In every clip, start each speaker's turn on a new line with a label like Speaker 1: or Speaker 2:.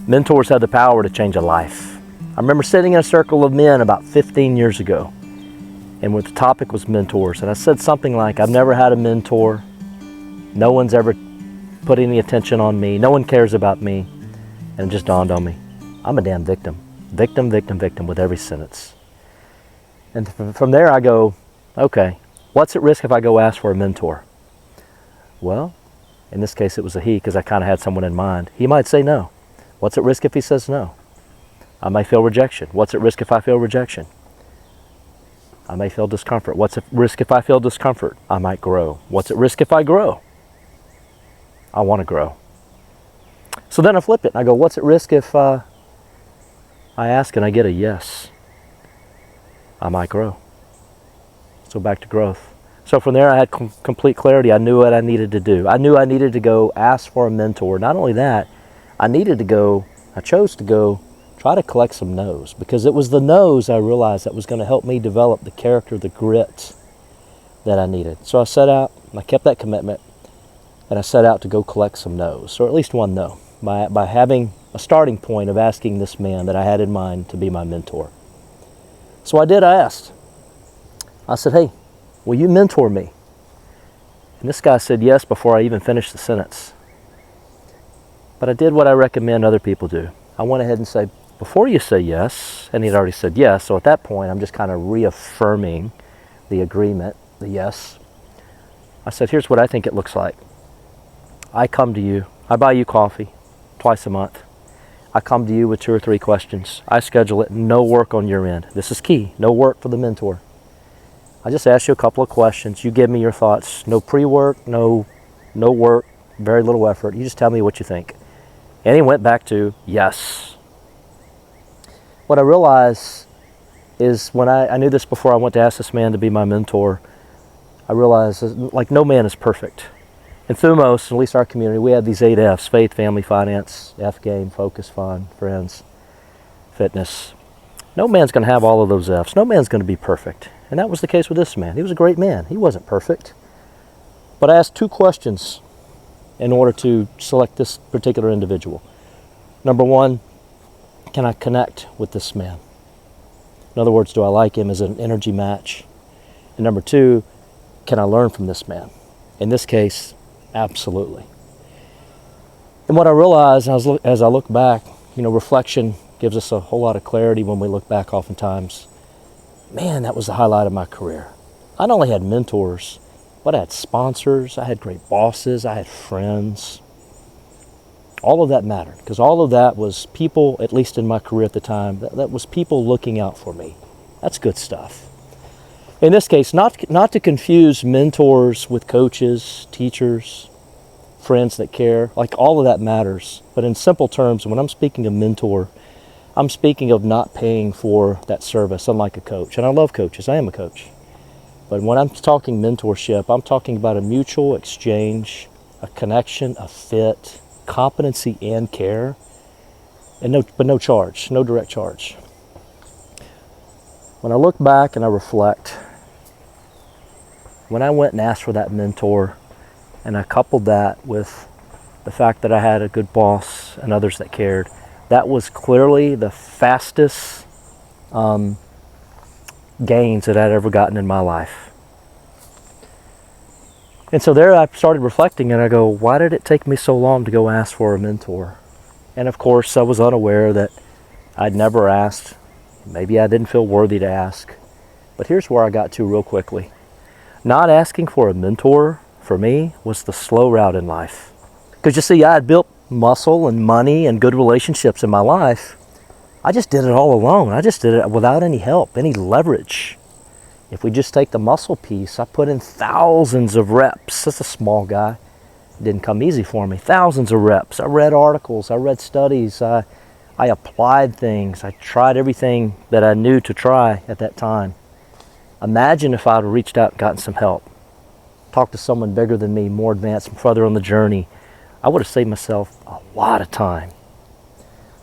Speaker 1: Mentors have the power to change a life. I remember sitting in a circle of men about 15 years ago, and the topic was mentors, and I said something like, I've never had a mentor. No one's ever put any attention on me. No one cares about me. And it just dawned on me, I'm a damn victim. Victim, victim, victim with every sentence. And from there I go, okay, what's at risk if I go ask for a mentor? Well, in this case it was a he, because I kind of had someone in mind. He might say no. What's at risk if he says no? I may feel rejection. What's at risk if I feel rejection? I may feel discomfort. What's at risk if I feel discomfort? I might grow. What's at risk if I grow? I want to grow. So then I flip it and I go, what's at risk if I ask and I get a yes? I might grow. So back to growth. So from there I had complete clarity. I knew what I needed to do. I knew I needed to go ask for a mentor. Not only that, I chose to go try to collect some no's, because it was the no's I realized that was going to help me develop the character, the grit that I needed. So I set out, and I kept that commitment, and I set out to go collect some no's, or at least one no, by having a starting point of asking this man that I had in mind to be my mentor. So I did, I asked. I said, hey, will you mentor me? And this guy said yes before I even finished the sentence. But I did what I recommend other people do. I went ahead and said, before you say yes, and he'd already said yes, so at that point I'm just kind of reaffirming the agreement, the yes. I said, here's what I think it looks like. I come to you, I buy you coffee twice a month. I come to you with 2 or 3 questions. I schedule it, no work on your end. This is key, no work for the mentor. I just ask you a couple of questions. You give me your thoughts. No pre-work, no work, very little effort. You just tell me what you think. And he went back to yes. What I realized is when I knew this before I went to ask this man to be my mentor, I realized like no man is perfect. In Thumos, at least our community, we have these 8 F's: faith, family, finance, F game, focus, fun, friends, fitness. No man's going to have all of those F's. No man's going to be perfect. And that was the case with this man. He was a great man. He wasn't perfect. But I asked 2 questions in order to select this particular individual. Number 1, can I connect with this man? In other words, do I like him as an energy match? And number 2, can I learn from this man? In this case, absolutely. And what I realized as I look back, reflection gives us a whole lot of clarity when we look back oftentimes. Man, that was the highlight of my career. I not only had mentors, but I had sponsors, I had great bosses, I had friends. All of that mattered, because all of that was people, at least in my career at the time, that was people looking out for me. That's good stuff. In this case, not to confuse mentors with coaches, teachers, friends that care. Like, all of that matters. But in simple terms, when I'm speaking of mentor, I'm speaking of not paying for that service, unlike a coach. And I love coaches. I am a coach. But when I'm talking mentorship, I'm talking about a mutual exchange, a connection, a fit, competency and care, and no charge, no direct charge. When I look back and I reflect, when I went and asked for that mentor, and I coupled that with the fact that I had a good boss and others that cared, that was clearly the fastest gains that I'd ever gotten in my life. And so there I started reflecting, and I go, why did it take me so long to go ask for a mentor? And of course, I was unaware that I'd never asked. Maybe I didn't feel worthy to ask. But here's where I got to real quickly. Not asking for a mentor, for me, was the slow route in life. Because you see, I had built muscle and money and good relationships in my life. I just did it all alone. I just did it without any help, any leverage. If we just take the muscle piece, I put in thousands of reps. That's a small guy. It didn't come easy for me. Thousands of reps. I read articles. I read studies. I applied things. I tried everything that I knew to try at that time. Imagine if I had reached out and gotten some help. Talked to someone bigger than me, more advanced, further on the journey. I would have saved myself a lot of time.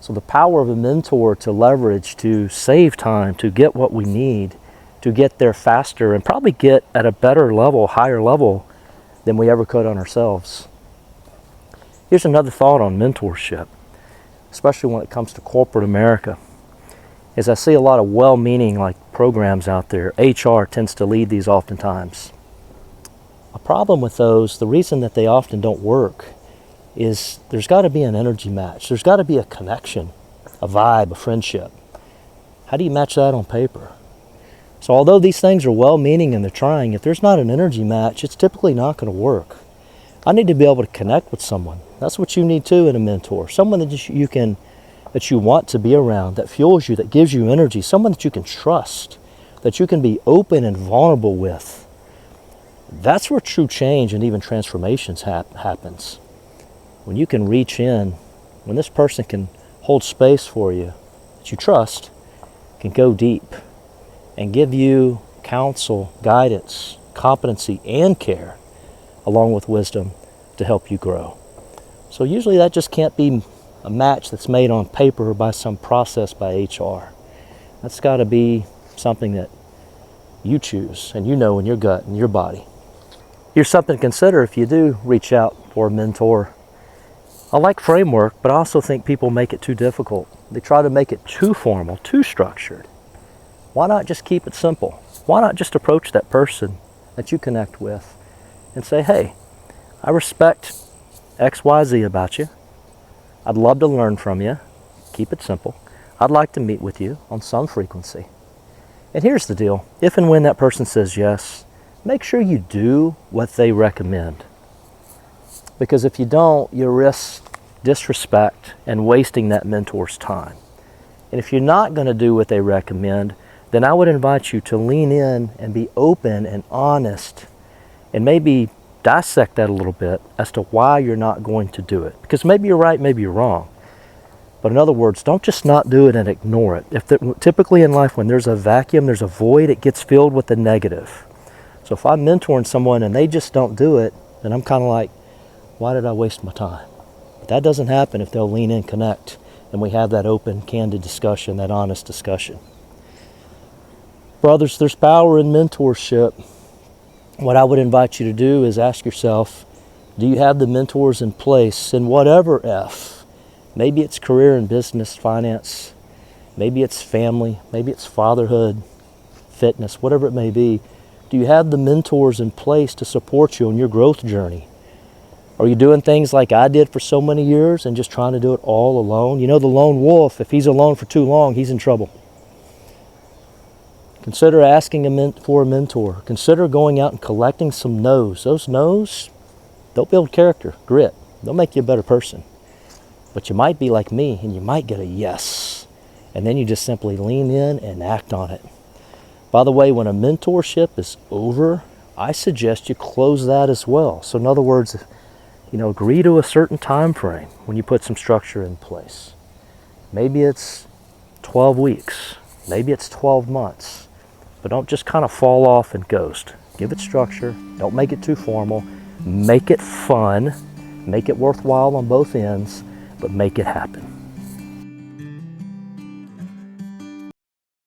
Speaker 1: So the power of a mentor to leverage, to save time, to get what we need, to get there faster, and probably get at a better level, higher level than we ever could on ourselves. Here's another thought on mentorship. especially when it comes to corporate America, is I see a lot of well-meaning like programs out there. HR tends to lead these oftentimes. A problem with those, the reason that they often don't work, is there's got to be an energy match. There's got to be a connection, a vibe, a friendship. How do you match that on paper? So although these things are well-meaning and they're trying, if there's not an energy match, it's typically not going to work. I need to be able to connect with someone. That's what you need too in a mentor. Someone that you want to be around, that fuels you, that gives you energy. Someone that you can trust, that you can be open and vulnerable with. That's where true change and even transformations happens. When you can reach in, when this person can hold space for you, that you trust, can go deep and give you counsel, guidance, competency, and care, along with wisdom to help you grow. So usually that just can't be a match that's made on paper or by some process by HR. That's got to be something that you choose and you know in your gut and your body. Here's something to consider if you do reach out for a mentor. I like framework, but I also think people make it too difficult. They try to make it too formal, too structured. Why not just keep it simple? Why not just approach that person that you connect with and say, hey, I respect XYZ about you. I'd love to learn from you. Keep it simple. I'd like to meet with you on some frequency. And here's the deal. If and when that person says yes, make sure you do what they recommend. Because if you don't, you risk disrespect and wasting that mentor's time. And if you're not going to do what they recommend, then I would invite you to lean in and be open and honest and maybe dissect that a little bit as to why you're not going to do it. Because maybe you're right, maybe you're wrong. But in other words, don't just not do it and ignore it. Typically in life, when there's a vacuum, there's a void, it gets filled with the negative. So if I'm mentoring someone and they just don't do it, then I'm kind of like, why did I waste my time? But that doesn't happen if they'll lean in, connect, and we have that open, candid discussion, that honest discussion. Brothers, there's power in mentorship. What I would invite you to do is ask yourself, do you have the mentors in place in whatever F? Maybe it's career and business, finance. Maybe it's family. Maybe it's fatherhood, fitness, whatever it may be. Do you have the mentors in place to support you on your growth journey? Are you doing things like I did for so many years and just trying to do it all alone? You know, the lone wolf, if he's alone for too long, he's in trouble. Consider asking for a mentor. Consider going out and collecting some no's. Those no's, they'll build character, grit. They'll make you a better person. But you might be like me and you might get a yes. And then you just simply lean in and act on it. By the way, when a mentorship is over, I suggest you close that as well. So in other words, agree to a certain time frame when you put some structure in place. Maybe it's 12 weeks. Maybe it's 12 months. But don't just kind of fall off and ghost. Give it structure. Don't make it too formal. Make it fun. Make it worthwhile on both ends, but make it happen.